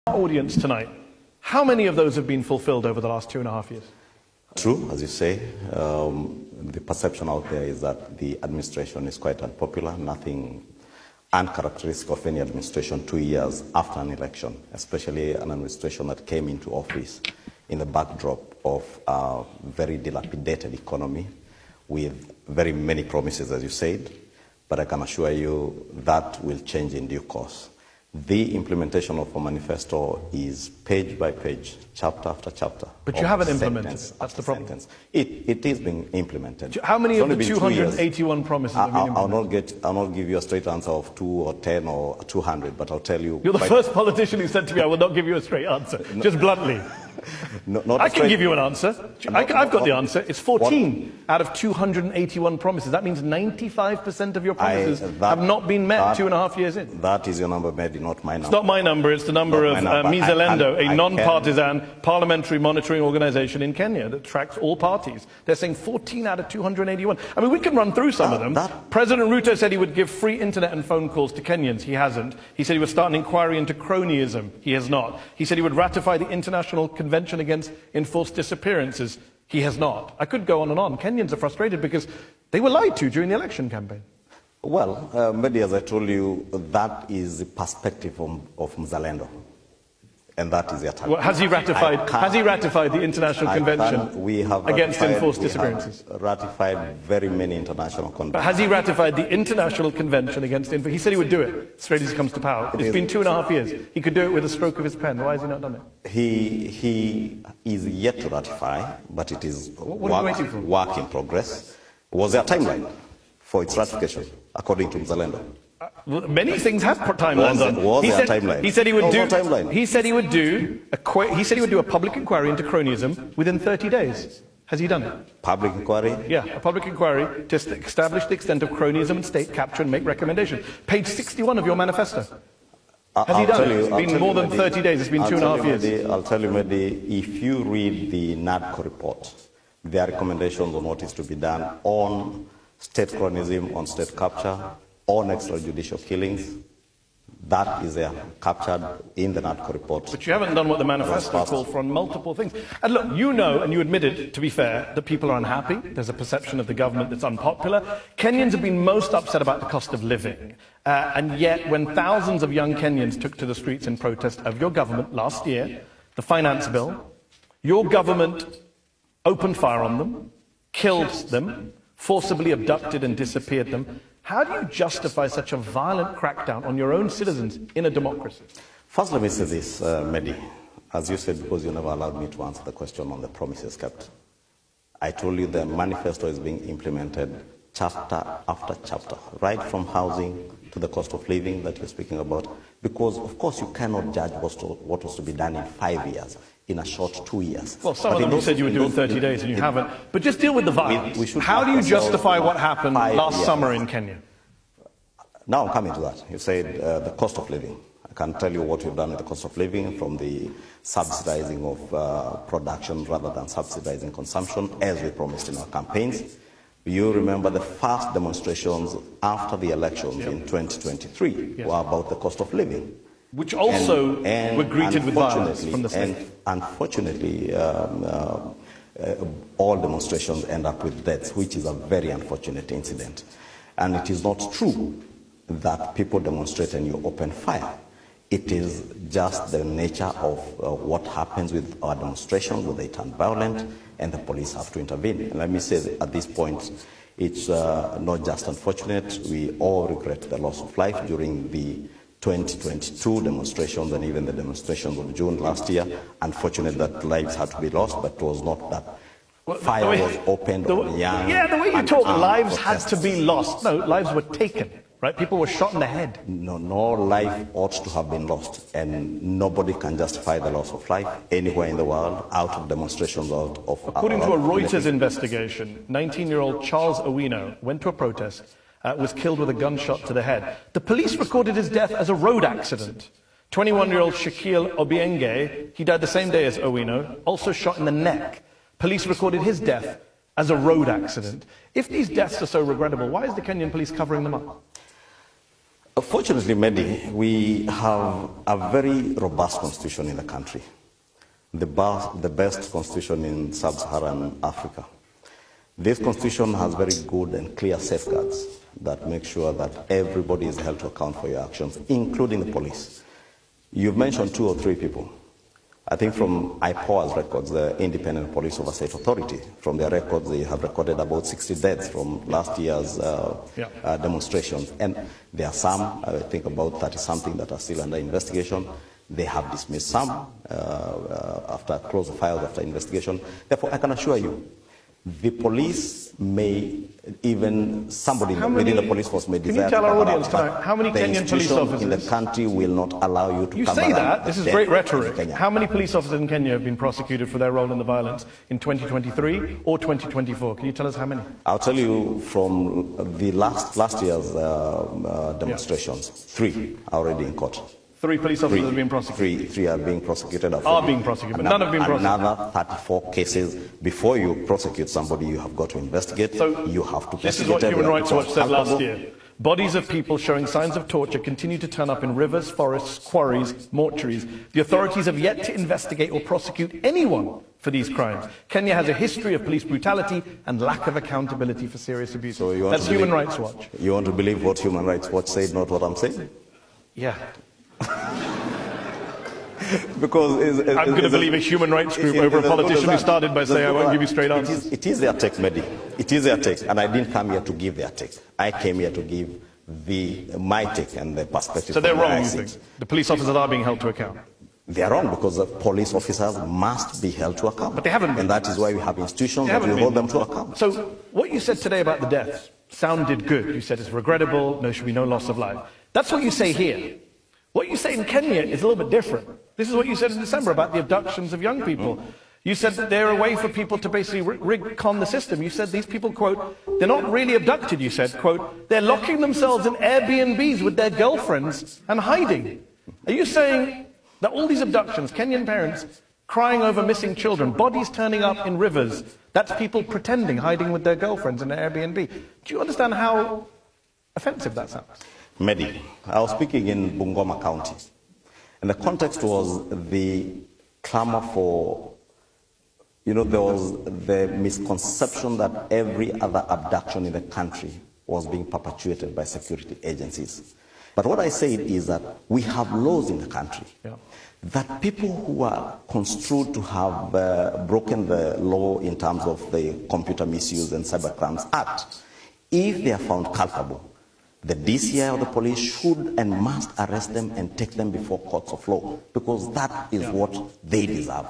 Audience tonight, how many of those have been fulfilled over the last 2.5 years? True, as you say. The perception out there is that the administration is quite unpopular, nothing uncharacteristic of any administration 2 years after an election, especially an administration that came into office in the backdrop of a very dilapidated economy with very many promises, as you said, but I can assure you that will change in due course. The implementation of a manifesto is page by page, chapter after chapter. But you haven't implemented it. That's the problem. It is being implemented. How many of the 281 promises have been implemented? I'll not give you a straight answer of 2 or 10 or 200, but I'll tell you... You're the first politician who said to me, I will not give you a straight answer, just bluntly. I can give you an answer. I've got the answer. It's 14 out of 281 promises. That means 95% of your promises have not been met 2.5 years in. That is your number, Mehdi, not my number. It's not my number. It's the number of Mizalendo, a non-partisan parliamentary monitoring organization in Kenya that tracks all parties. They're saying 14 out of 281. I mean, we can run through some of them. President Ruto said he would give free internet and phone calls to Kenyans. He hasn't. He said he would start an inquiry into cronyism. He has not. He said he would ratify the International Convention Against Enforced Disappearances. He has not. I could go on and on. Kenyans are frustrated because they were lied to during the election campaign. Well, Mehdi, as I told you, that is the perspective of Mzalendo. And that is the attack. Well, has he ratified the International Convention Against Enforced Disappearances? We have ratified very many international conventions. But has he ratified the International Convention Against Enforced? He said he would do it straight as he comes to power. It's been 2.5 years. He could do it with a stroke of his pen. Why has he not done it? He is yet to ratify, but it is work in progress. Was there a timeline for its ratification, according to Mzalendo? Many things have timelines on. Was there a timeline? He said he would do a public inquiry into cronyism within 30 days. Has he done it? Public inquiry? Yeah, a public inquiry to establish the extent of cronyism and state capture and make recommendations. Page 61 of your manifesto. Has he done it? It's been more than 30 days. It's been 2.5 years. I'll tell you, Mehdi, if you read the NADCO report, there are recommendations on what is to be done on state cronyism, on state capture, on extrajudicial killings. That is captured in the NADCO report. But you haven't done what the manifesto called for on multiple things. And look, you know, and you admitted, to be fair, that people are unhappy. There's a perception of the government that's unpopular. Kenyans have been most upset about the cost of living. And yet, when thousands of young Kenyans took to the streets in protest of your government last year, the finance bill, your government opened fire on them, killed them, forcibly abducted and disappeared them. How do you justify such a violent crackdown on your own citizens in a democracy? First, let me say this, Mehdi. As you said, because you never allowed me to answer the question on the promises kept. I told you the manifesto is being implemented chapter after chapter, right from housing to the cost of living that you're speaking about. Because, of course, you cannot judge what was to be done in 5 years, in a short 2 years. Well, some of them said you would do it in 30 days and you haven't. But just deal with the violence. How do you justify what happened last summer in Kenya? Now I'm coming to that. You said the cost of living. I can tell you what we've done with the cost of living, from the subsidizing of production rather than subsidizing consumption, as we promised in our campaigns. You remember the first demonstrations after the elections in 2023 were about the cost of living. Which also were greeted with violence from the state. And unfortunately, all demonstrations end up with deaths, which is a very unfortunate incident. And it is not true that people demonstrate and you open fire. It is just the nature of what happens with our demonstrations, where they turn violent and the police have to intervene. And let me say at this point, it's not just unfortunate. We all regret the loss of life during the 2022 demonstrations and even the demonstrations of June last year. Unfortunate that lives had to be lost, but it was not that fire was opened on young. Yeah, the way you talk, lives had to be lost. No, lives were taken. Right? People were shot in the head. No life ought to have been lost, and nobody can justify the loss of life anywhere in the world out of demonstrations According to a Reuters investigation, 19-year-old Charles Owino went to a protest, was killed with a gunshot to the head. The police recorded his death as a road accident. 21-year-old Shaquille Obienge, he died the same day as Owino, also shot in the neck. Police recorded his death as a road accident. If these deaths are so regrettable, why is the Kenyan police covering them up? Fortunately, Mehdi, we have a very robust constitution in the country, the best constitution in sub-Saharan Africa. This constitution has very good and clear safeguards that make sure that everybody is held to account for your actions, including the police. You've mentioned 2 or 3 people. I think from IPOA's records, the Independent Police Oversight Authority, from their records, they have recorded about 60 deaths from last year's demonstrations. And there are some, I think about 30-something that are still under investigation. They have dismissed some after close the files after investigation. Therefore, I can assure you, the police may, even somebody within the police force may desire to tell our audience tonight, how many Kenyan police officers in the country will not allow you to You come say around. that, this is great rhetoric. How many police officers in Kenya have been prosecuted for their role in the violence in 2023 or 2024? Can you tell us how many? I'll tell you from the last year's demonstrations, 3 are already in court. 3 police officers have been prosecuted. Three are being prosecuted. Are being prosecuted, but none have been prosecuted. Another 34 cases. Before you prosecute somebody, you have got to investigate. So you have to. This is what Human Rights Watch said last year. Bodies of people showing signs of torture continue to turn up in rivers, forests, quarries, mortuaries. The authorities have yet to investigate or prosecute anyone for these crimes. Kenya has a history of police brutality and lack of accountability for serious abuse. So that's Human Rights Watch. You want to believe what Human Rights Watch said, not what I'm saying? Yeah. Because I'm going to believe a human rights group over a politician who started by saying, I won't give you straight answers. It is their take, Mehdi. It is their take. And I didn't come here to give their take. I came here to give my take and the perspective. So they're wrong, you think? The police officers are being held to account? They are wrong because the police officers must be held to account. But they haven't been. And that is why we have institutions that will hold them to account. So what you said today about the deaths sounded good. You said it's regrettable, there should be no loss of life. That's what you say here. What you say in Kenya is a little bit different. This is what you said in December about the abductions of young people. You said that they're a way for people to basically rig-con the system. You said these people, quote, they're not really abducted, you said, quote, they're locking themselves in Airbnbs with their girlfriends and hiding. Are you saying that all these abductions, Kenyan parents crying over missing children, bodies turning up in rivers, that's people pretending, hiding with their girlfriends in an Airbnb? Do you understand how offensive that sounds? Mehdi, I was speaking in Bungoma County, and the context was the clamor for, there was the misconception that every other abduction in the country was being perpetuated by security agencies. But what I said is that we have laws in the country that people who are construed to have broken the law in terms of the Computer Misuse and Cybercrimes Act, if they are found culpable, the DCI or the police should and must arrest them and take them before courts of law, because that is what they deserve.